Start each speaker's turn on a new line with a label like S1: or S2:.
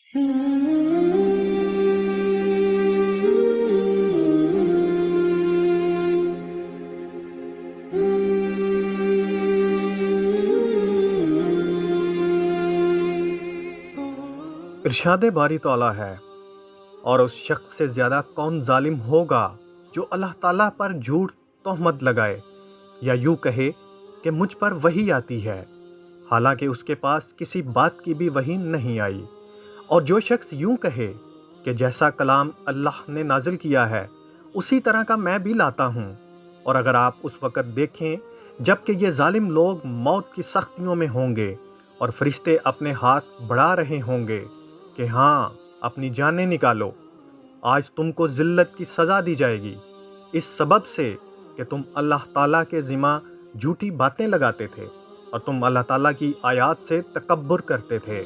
S1: ارشاد باری تعالیٰ ہے، اور اس شخص سے زیادہ کون ظالم ہوگا جو اللہ تعالیٰ پر جھوٹ تہمت لگائے یا یوں کہے کہ مجھ پر وحی آتی ہے، حالانکہ اس کے پاس کسی بات کی بھی وحی نہیں آئی۔ اور جو شخص یوں کہے کہ جیسا کلام اللہ نے نازل کیا ہے اسی طرح کا میں بھی لاتا ہوں، اور اگر آپ اس وقت دیکھیں جب کہ یہ ظالم لوگ موت کی سختیوں میں ہوں گے اور فرشتے اپنے ہاتھ بڑھا رہے ہوں گے کہ ہاں اپنی جانیں نکالو، آج تم کو ذلت کی سزا دی جائے گی، اس سبب سے کہ تم اللہ تعالیٰ کے ذمہ جھوٹی باتیں لگاتے تھے اور تم اللہ تعالیٰ کی آیات سے تکبر کرتے تھے۔